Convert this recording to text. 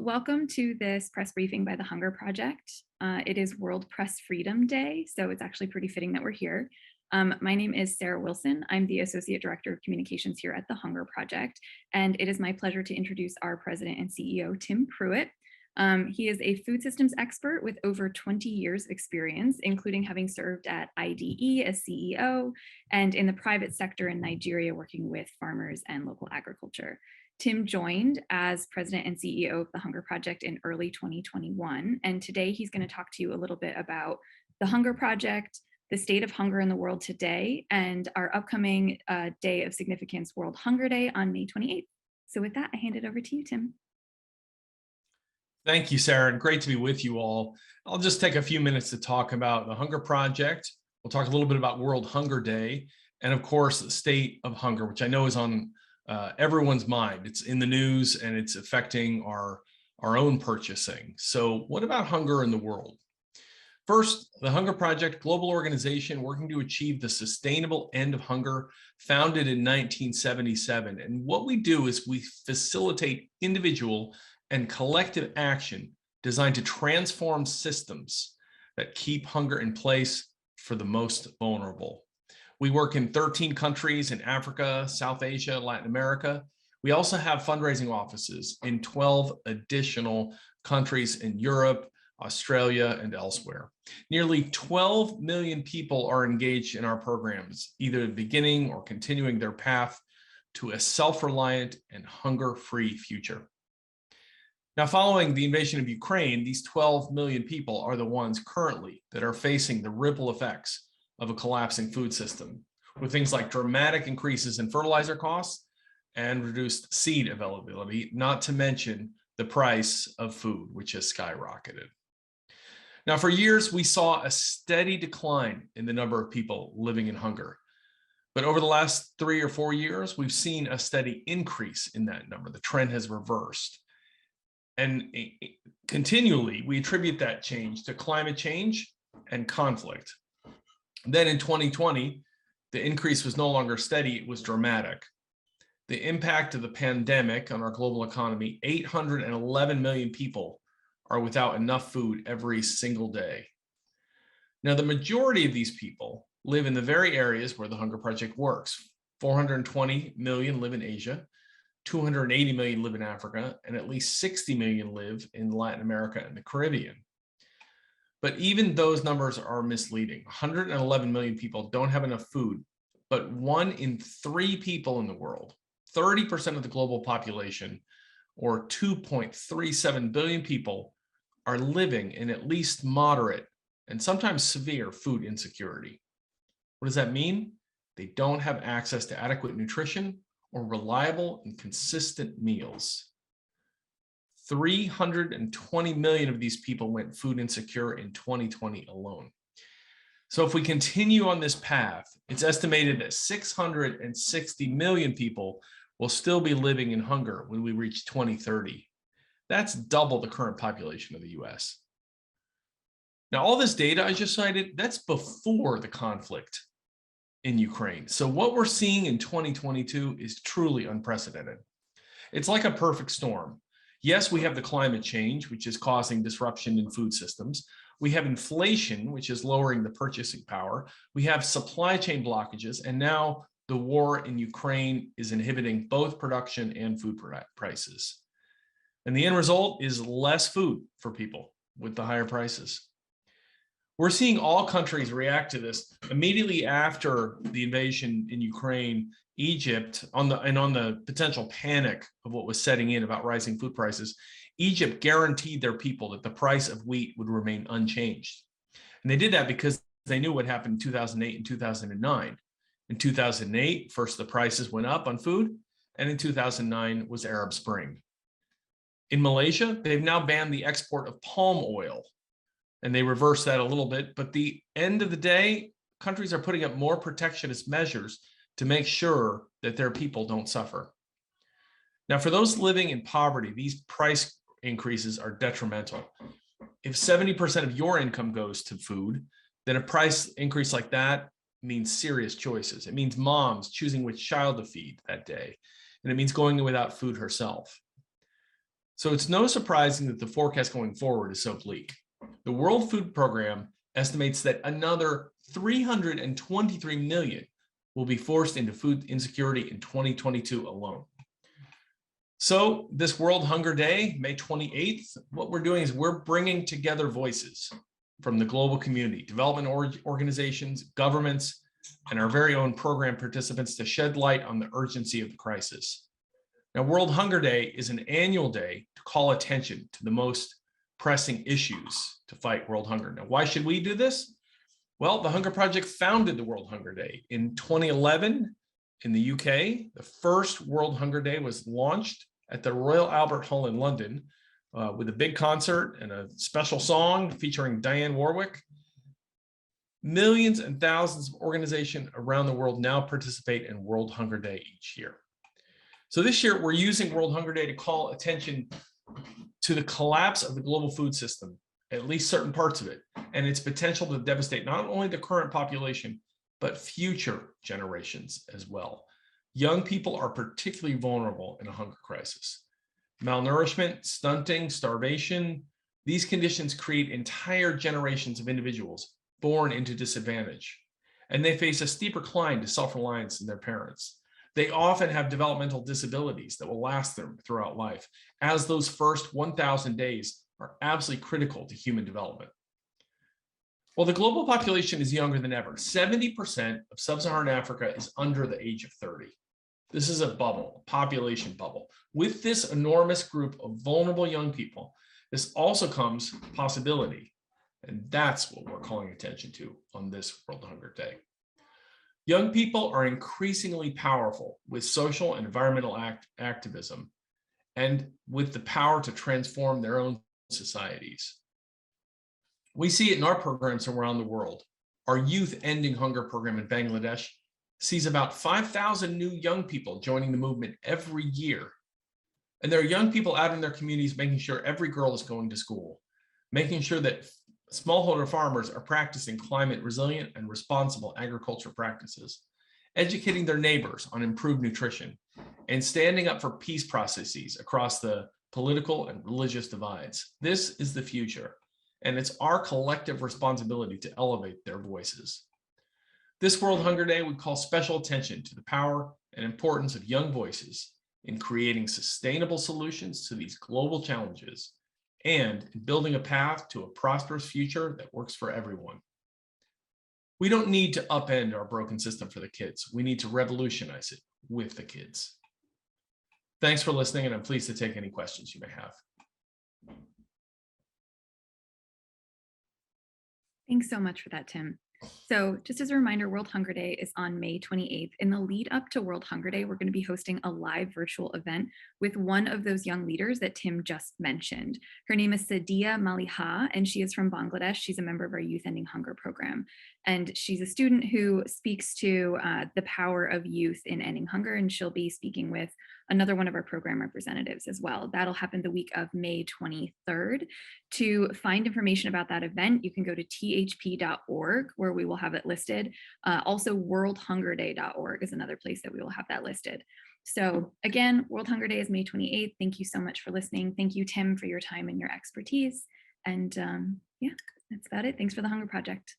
Welcome to this press briefing by the Hunger Project. It is World Press Freedom Day, so it's actually pretty fitting that we're here. My name is Sarah Wilson. I'm the Associate Director of Communications here at the Hunger Project, and it is my pleasure to introduce our President and CEO, Tim Pruitt. He is a food systems expert with over 20 years experience, including having served at IDE as CEO and in the private sector in Nigeria, working with farmers and local agriculture. Tim joined as president and CEO of the Hunger Project in early 2021, and today he's going to talk to you a little bit about the Hunger Project, the state of hunger in the world today, and our upcoming Day of Significance, World Hunger Day on May 28th. So with that, I hand it over to you, Tim. Thank you, Sarah, and great to be with you all. I'll just take a few minutes to talk about the Hunger Project. We'll talk a little bit about World Hunger Day, and of course, the state of hunger, which I know is on everyone's mind. It's in the news and it's affecting our own purchasing. So what about hunger in the world? First, the Hunger Project, global organization working to achieve the sustainable end of hunger, founded in 1977. And what we do is we facilitate individual and collective action designed to transform systems that keep hunger in place for the most vulnerable. We work in 13 countries in Africa, South Asia, Latin America. We also have fundraising offices in 12 additional countries in Europe, Australia, and elsewhere. Nearly 12 million people are engaged in our programs, either beginning or continuing their path to a self-reliant and hunger-free future. Now, following the invasion of Ukraine, these 12 million people are the ones currently that are facing the ripple effects of a collapsing food system, with things like dramatic increases in fertilizer costs and reduced seed availability, not to mention the price of food, which has skyrocketed. Now, for years, we saw a steady decline in the number of people living in hunger. But over the last 3 or 4 years, we've seen a steady increase in that number. The trend has reversed. And continually, we attribute that change to climate change and conflict. Then in 2020, the increase was no longer steady, it was dramatic. The impact of the pandemic on our global economy, 811 million people are without enough food every single day. Now, the majority of these people live in the very areas where the Hunger Project works. 420 million live in Asia, 280 million live in Africa, and at least 60 million live in Latin America and the Caribbean. But even those numbers are misleading. 111 million people don't have enough food, but 1 in 3 people in the world, 30% of the global population, or 2.37 billion people, are living in at least moderate and sometimes severe food insecurity. What does that mean? They don't have access to adequate nutrition or reliable and consistent meals. 320 million of these people went food insecure in 2020 alone. So if we continue on this path, it's estimated that 660 million people will still be living in hunger when we reach 2030. That's double the current population of the US. Now, all this data I just cited, that's before the conflict in Ukraine. So what we're seeing in 2022 is truly unprecedented. It's like a perfect storm. Yes, we have the climate change, which is causing disruption in food systems. We have inflation, which is lowering the purchasing power. We have supply chain blockages, and now the war in Ukraine is inhibiting both production and food prices. And the end result is less food for people with the higher prices. We're seeing all countries react to this. Immediately after the invasion in Ukraine, Egypt, on the potential panic of what was setting in about rising food prices, Egypt guaranteed their people that the price of wheat would remain unchanged. And they did that because they knew what happened in 2008 and 2009. In 2008, first the prices went up on food, and in 2009 was Arab Spring. In Malaysia, they've now banned the export of palm oil, and they reversed that a little bit. But at the end of the day, countries are putting up more protectionist measures to make sure that their people don't suffer. Now, for those living in poverty, these price increases are detrimental. If 70% of your income goes to food, then a price increase like that means serious choices. It means moms choosing which child to feed that day, and it means going without food herself. So it's no surprising that the forecast going forward is so bleak. The World Food Program estimates that another 323 million will be forced into food insecurity in 2022 alone. So this World Hunger Day, May 28th, what we're doing is we're bringing together voices from the global community, development organizations, governments, and our very own program participants to shed light on the urgency of the crisis. Now, World Hunger Day is an annual day to call attention to the most pressing issues to fight world hunger. Now, why should we do this? Well, the Hunger Project founded the World Hunger Day in 2011 in the UK. The first World Hunger Day was launched at the Royal Albert Hall in London with a big concert and a special song featuring Dionne Warwick. Millions and thousands of organizations around the world now participate in World Hunger Day each year. So this year, we're using World Hunger Day to call attention to the collapse of the global food system, at least certain parts of it, and its potential to devastate not only the current population, but future generations as well. Young people are particularly vulnerable in a hunger crisis. Malnourishment, stunting, starvation, these conditions create entire generations of individuals born into disadvantage, and they face a steeper climb to self-reliance than their parents. They often have developmental disabilities that will last them throughout life, as those first 1,000 days are absolutely critical to human development. Well, the global population is younger than ever. 70% of sub-Saharan Africa is under the age of 30. This is a bubble, a population bubble. With this enormous group of vulnerable young people, this also comes possibility. And that's what we're calling attention to on this World Hunger Day. Young people are increasingly powerful with social and environmental activism and with the power to transform their own societies. We see it in our programs around the world. Our Youth Ending Hunger program in Bangladesh sees about 5,000 new young people joining the movement every year. And there are young people out in their communities making sure every girl is going to school, making sure that smallholder farmers are practicing climate resilient and responsible agriculture practices, educating their neighbors on improved nutrition, and standing up for peace processes across the political and religious divides. This is the future, and it's our collective responsibility to elevate their voices. This World Hunger Day would call special attention to the power and importance of young voices in creating sustainable solutions to these global challenges and in building a path to a prosperous future that works for everyone. We don't need to upend our broken system for the kids. We need to revolutionize it with the kids. Thanks for listening, and I'm pleased to take any questions you may have. Thanks so much for that, Tim. So just as a reminder, World Hunger Day is on May 28th. In the lead up to World Hunger Day, we're going to be hosting a live virtual event with one of those young leaders that Tim just mentioned. Her name is Sadia Maliha, and she is from Bangladesh. She's a member of our Youth Ending Hunger program. And she's a student who speaks to the power of youth in ending hunger, and she'll be speaking with another one of our program representatives as well. That'll happen the week of May 23rd. To find information about that event, you can go to thp.org, where we will have it listed. Also, worldhungerday.org is another place that we will have that listed. So again, World Hunger Day is May 28th. Thank you so much for listening. Thank you, Tim, for your time and your expertise. And yeah, that's about it. Thanks for the Hunger Project.